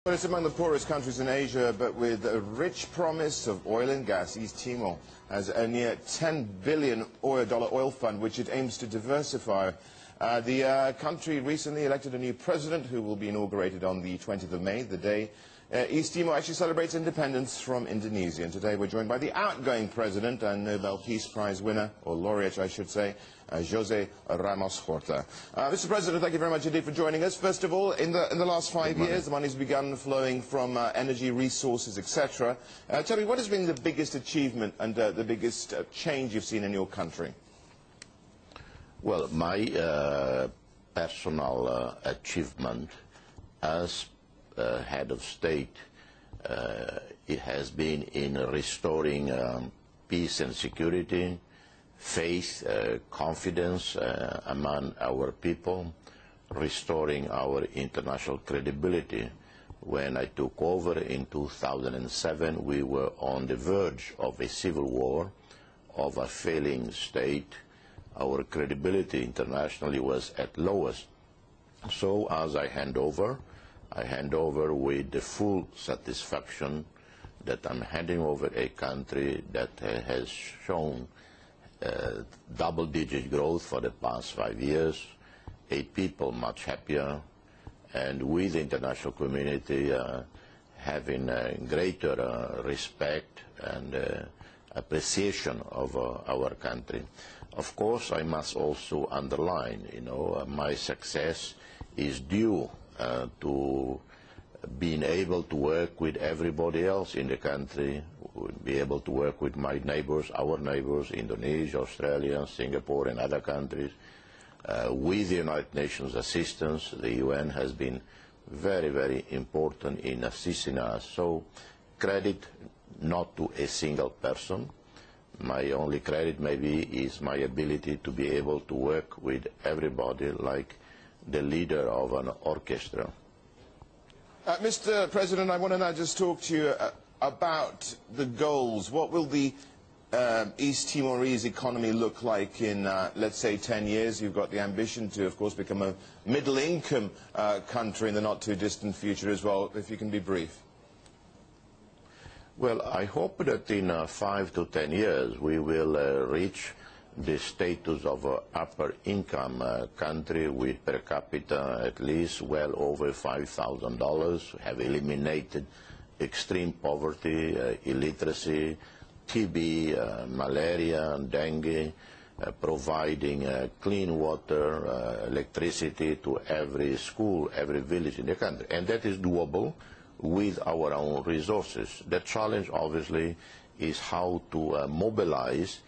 Well, it's among the poorest countries in Asia, but with a rich promise of oil and gas. East Timor has a near $10 billion oil fund, which it aims to diversify. The country recently elected a new president who will be inaugurated on the 20th of May, the day East Timor actually celebrates independence from Indonesia. And today we're joined by the outgoing president and Nobel Peace Prize winner, or laureate I should say, Jose Ramos-Horta. Mr. President, thank you very much indeed for joining us. First of all, in the last 5 years, the money's begun flowing from energy resources, etc. Tell me, what has been the biggest achievement and the biggest change you've seen in your country? Well, my personal achievement as head of state, it has been in restoring peace and security, faith, confidence among our people, restoring our international credibility. When I took over in 2007, we were on the verge of a civil war, of a failing state. Our credibility internationally was at lowest. So as I hand over with the full satisfaction that I'm handing over a country that has shown double-digit growth for the past 5 years, a people much happier, and with the international community having greater respect and appreciation of our country. Of course, I must also underline, my success is due to being able to work with everybody else in the country, be able to work with my neighbors, our neighbors, Indonesia, Australia, Singapore and other countries. With the United Nations assistance, the UN has been very, very important in assisting us. So credit not to a single person. My only credit maybe is my ability to be able to work with everybody like the leader of an orchestra. Mr. President, I want to now just talk to you about the goals. What will the East Timorese economy look like in, let's say, 10 years? You've got the ambition to, of course, become a middle-income country in the not-too-distant future as well, if you can be brief. Well, I hope that in 5 to 10 years we will reach the status of an upper-income country with per capita at least well over $5,000, have eliminated extreme poverty, illiteracy, TB, malaria, dengue, providing clean water, electricity to every school, every village in the country. And that is doable with our own resources. The challenge, obviously, is how to mobilize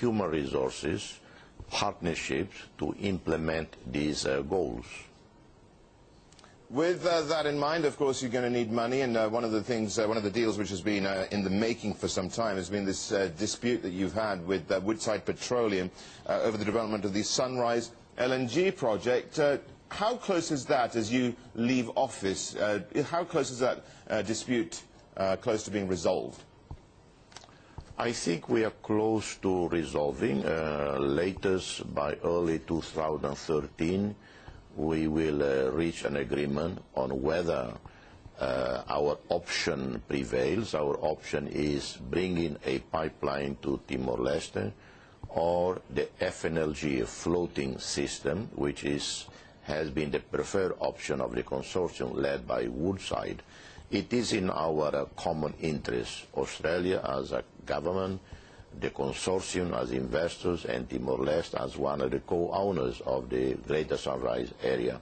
human resources, partnerships to implement these goals. With that in mind, of course, you're going to need money, and one of the things, one of the deals which has been in the making for some time has been this dispute that you've had with Woodside Petroleum over the development of the Sunrise LNG project. How close is that as you leave office? How close is that dispute close to being resolved? I think we are close to resolving. Latest by early 2013, we will reach an agreement on whether our option prevails. Our option is bringing a pipeline to Timor-Leste, or the FNLG floating system, which has been the preferred option of the consortium led by Woodside. It is in our common interest, Australia as a government, the consortium as investors, and Timor-Leste as one of the co-owners of the Greater Sunrise area.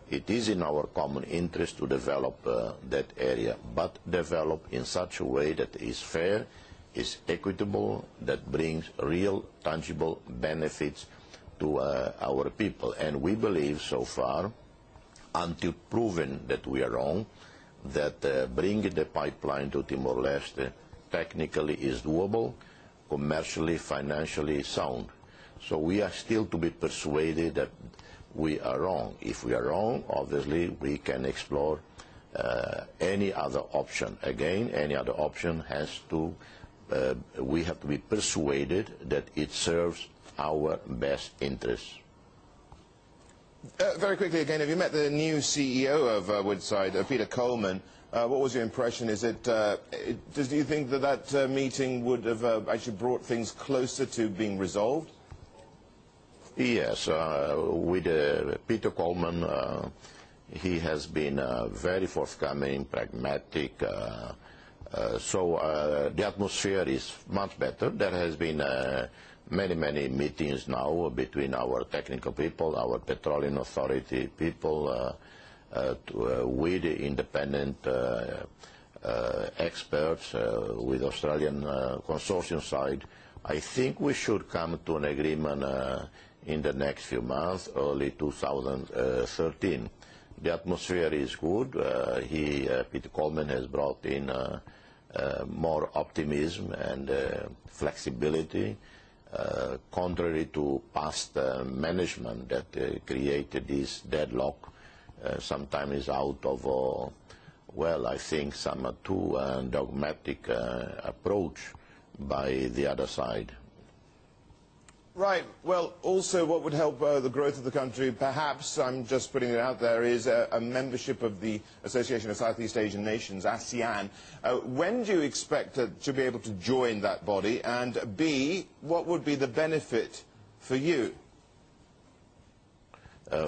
It is in our common interest to develop that area, but develop in such a way that is fair, is equitable, that brings real, tangible benefits to our people. And we believe so far, until proven that we are wrong, that bringing the pipeline to Timor-Leste technically is doable, commercially, financially sound. So we are still to be persuaded that we are wrong. If we are wrong, obviously we can explore any other option. Again, any other option has to, we have to be persuaded that it serves our best interests. Very quickly again, have you met the new CEO of Woodside, Peter Coleman? What was your impression? Is it, do you think that that meeting would have actually brought things closer to being resolved? Yes, with Peter Coleman, he has been very forthcoming, pragmatic, so the atmosphere is much better. There has been many meetings now between our technical people, our petroleum authority people, with independent experts, with Australian consortium side. I think we should come to an agreement in the next few months, early 2013. The atmosphere is good. Peter Coleman has brought in more optimism and flexibility, contrary to past management that created this deadlock. Sometimes out of, well, I think some too dogmatic approach by the other side. Right. Well, also what would help the growth of the country, perhaps, I'm just putting it out there, is a membership of the Association of Southeast Asian Nations, ASEAN. When do you expect to be able to join that body? And B, what would be the benefit for you?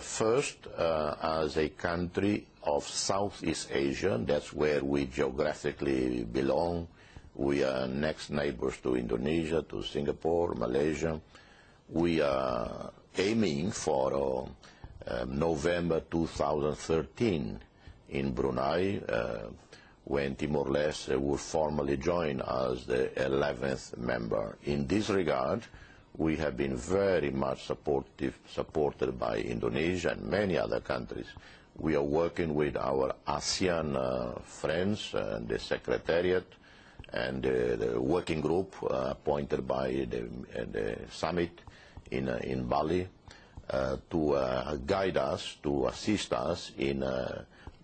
First, as a country of Southeast Asia, that's where we geographically belong. We are next neighbors to Indonesia, to Singapore, Malaysia. We are aiming for November 2013 in Brunei, when Timor-Leste will formally join as the 11th member. In this regard, we have been very much supported by Indonesia and many other countries. We are working with our ASEAN friends, the Secretariat, and the working group appointed by the summit in Bali to guide us, to assist us in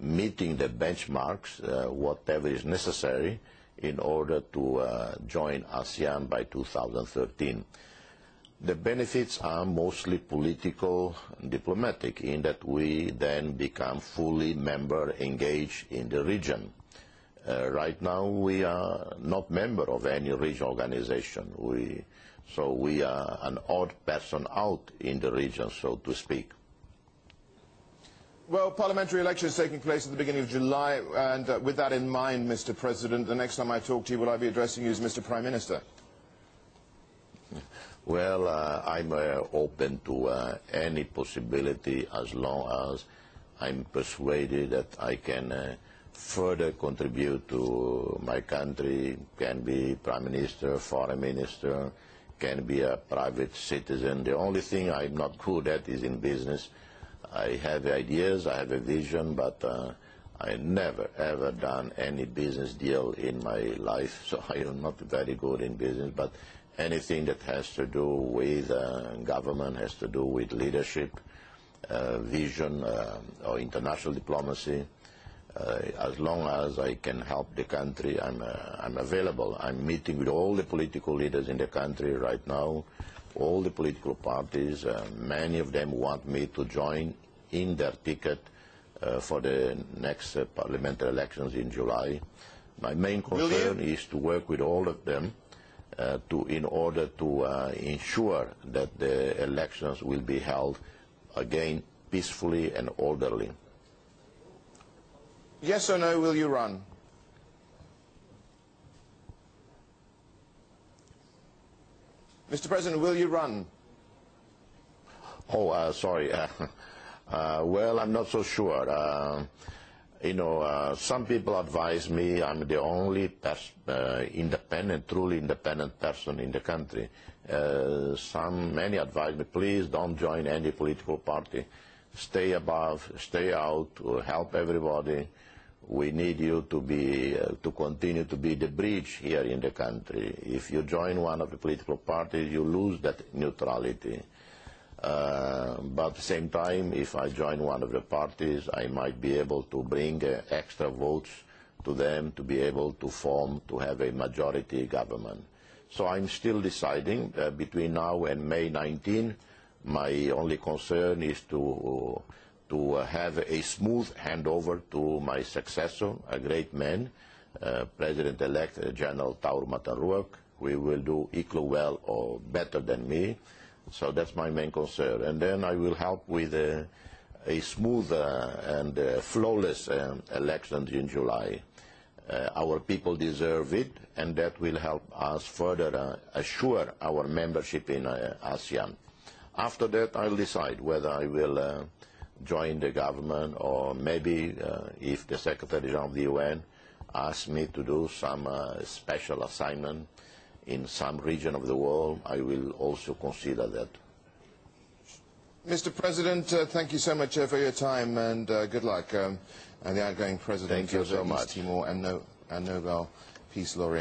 meeting the benchmarks, whatever is necessary, in order to join ASEAN by 2013. The benefits are mostly political and diplomatic, in that we then become fully member engaged in the region. Right now we are not member of any regional organization, so we are an odd person out in the region, so to speak. Well, parliamentary elections taking place at the beginning of July, and with that in mind, Mr. President, the next time I talk to you, will I be addressing you as Mr. Prime Minister? Well, I'm open to any possibility, as long as I'm persuaded that I can further contribute to my country, can be Prime Minister, Foreign Minister, can be a private citizen. The only thing I'm not good at is in business. I have ideas, I have a vision, but I never ever done any business deal in my life, so I am not very good in business. But anything that has to do with government, has to do with leadership, vision, or international diplomacy, as long as I can help the country, I'm available. I'm meeting with all the political leaders in the country right now, all the political parties. Many of them want me to join in their ticket for the next parliamentary elections in July. My main concern is to work with all of them in order to ensure that the elections will be held again peacefully and orderly. Yes or no, will you run? Mr. President, will you run? Oh, sorry. Well, I'm not so sure. You know, some people advise me I'm the only independent, truly independent person in the country. Many advise me, please don't join any political party. Stay above, stay out, help everybody. We need you to continue to be the bridge here in the country. If you join one of the political parties, you lose that neutrality. But at the same time, if I join one of the parties, I might be able to bring extra votes to them to be able to have a majority government. So I'm still deciding between now and May 19. My only concern is to to have a smooth handover to my successor, a great man, President-elect General Taur Mataruak. We will do equally well or better than me. So that's my main concern. And then I will help with a smooth and flawless elections in July. Our people deserve it, and that will help us further assure our membership in ASEAN. After that, I'll decide whether I will join the government, or maybe if the Secretary General of the UN asks me to do some special assignment in some region of the world, I will also consider that. Mr. President, thank you so much for your time, and good luck. And the outgoing President Thank you so much. East Timor and Nobel Peace Laureate.